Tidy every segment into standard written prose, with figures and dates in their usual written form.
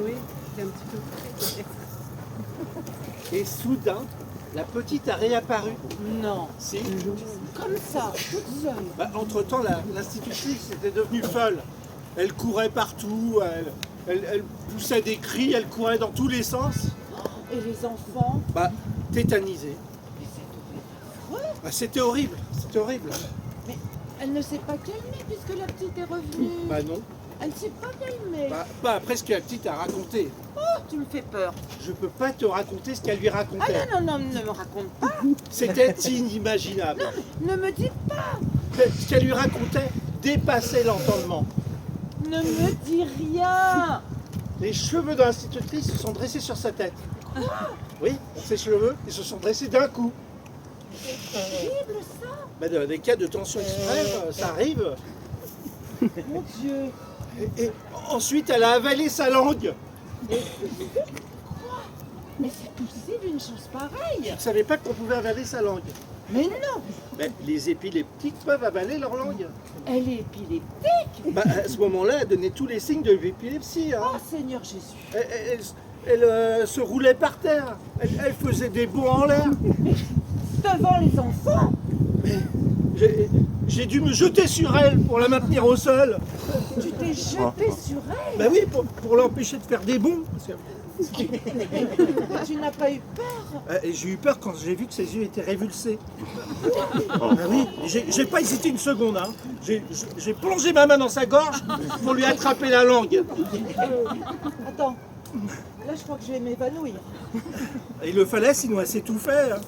oui, c'est un petit peu frais. Et soudain, la petite a réapparu. Non, Si. comme ça, toute seule. Bah, entre-temps, l'institutrice était devenue folle. Elle courait partout, elle poussait des cris, elle courait dans tous les sens. Et les enfants? Bah, tétanisée. Mais ça devait être affreux. Bah, c'était horrible, c'était horrible. Mais elle ne s'est pas calmée puisque la petite est revenue. Bah non. Elle ne s'est pas calmée. Bah, pas après ce que la petite a raconté. Oh, tu me fais peur. Je peux pas te raconter ce qu'elle lui Ah racontait. non, ne me raconte pas. C'était inimaginable. Ne me dis pas. Ce qu'elle lui racontait dépassait l'entendement. Ne me dis rien. Les cheveux de l'institutrice se sont dressés sur sa tête. Oui, ses cheveux, ils se sont dressés d'un coup. C'est terrible ça. Bah, dans des cas de tension extrême, ça arrive. Mon Dieu. Et ensuite, elle a avalé sa langue. Mais c'est possible une chose pareille. Je ne savais pas qu'on pouvait avaler sa langue. Mais non. Mais les épileptiques peuvent avaler leur langue. Elle est épileptique. Bah, à ce moment-là, elle donnait tous les signes de l'épilepsie. Hein. Oh Seigneur Jésus. Elle se roulait par terre. Elle faisait des bonds en l'air. Devant les enfants. J'ai dû me jeter sur elle pour la maintenir au sol. Tu t'es jeté sur elle. Bah oui, pour l'empêcher de faire des bonds. Parce que- Tu n'as pas eu peur. Et j'ai eu peur quand j'ai vu que ses yeux étaient révulsés. Ah oui, j'ai pas hésité une seconde. Hein. J'ai plongé ma main dans sa gorge pour lui attraper la langue. Attends. Là, je crois que je vais m'évanouir. Il le fallait, sinon elle s'étouffait. Hein.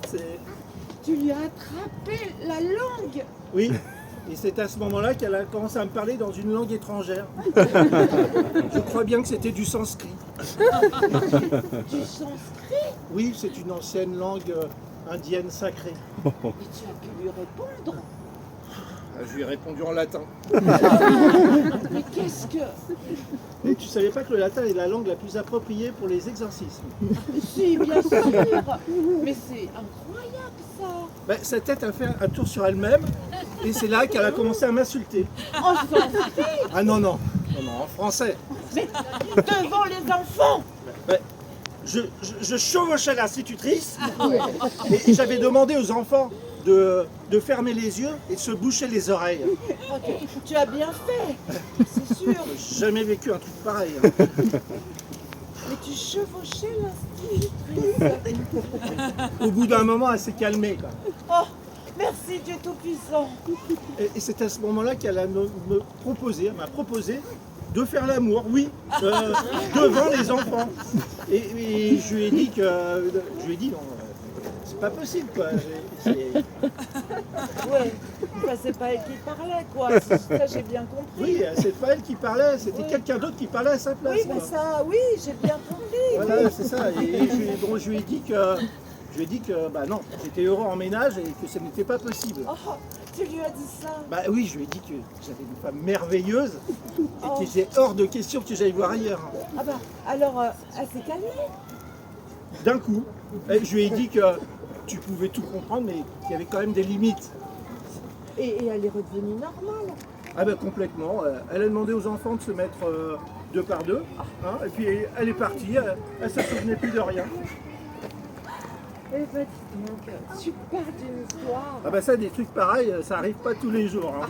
Tu lui as attrapé la langue. Oui, et c'est à ce moment-là qu'elle a commencé à me parler dans une langue étrangère. Je crois bien que c'était du sanskrit. Du sanskrit. Oui, c'est une ancienne langue indienne sacrée. Et tu as pu lui répondre. Je lui ai répondu en latin. Mais qu'est-ce que... Et tu savais pas que le latin est la langue la plus appropriée pour les exorcismes? Si, bien sûr. Mais c'est incroyable ça. Ben, sa tête a fait un tour sur elle-même et c'est là qu'elle a commencé à m'insulter. En sanskrit. Ah non, non, en français. Mais devant les enfants. Ben, je chevauchais l'institutrice et j'avais demandé aux enfants de fermer les yeux et de se boucher les oreilles. Ok, tu as bien fait, c'est sûr. J'ai jamais vécu un truc pareil. Hein. Mais tu chevauchais l'institutrice. Au bout d'un moment, elle s'est calmée. Quoi. Oh, merci Dieu Tout-Puissant. Et c'est à ce moment-là qu'elle m'a proposé de faire l'amour, oui, devant les enfants. Et je lui ai dit non, c'est pas possible quoi. Ouais, enfin, c'est pas elle qui parlait quoi, ça j'ai bien compris. Oui, c'est pas elle qui parlait, c'était quelqu'un d'autre qui parlait à sa place. Oui, mais quoi. ça, oui, j'ai bien compris. Voilà, Oui. c'est ça. Et je lui ai dit que bah non, j'étais heureux en ménage et que ce n'était pas possible. Oh, tu lui as dit ça. Bah oui, je lui ai dit que j'avais une femme merveilleuse et Oh. qu'il était hors de question que j'aille voir ailleurs. Ah bah, alors, elle s'est calmée. D'un coup, et je lui ai dit que tu pouvais tout comprendre, mais qu'il y avait quand même des limites. Et elle est redevenue normale. Ah ben complètement. Elle a demandé aux enfants de se mettre deux par deux, hein, et puis elle est partie. Elle se souvenait plus de rien. Eh ben, dis donc, super d'une histoire. Ah ben ça, des trucs pareils, ça arrive pas tous les jours. Hein.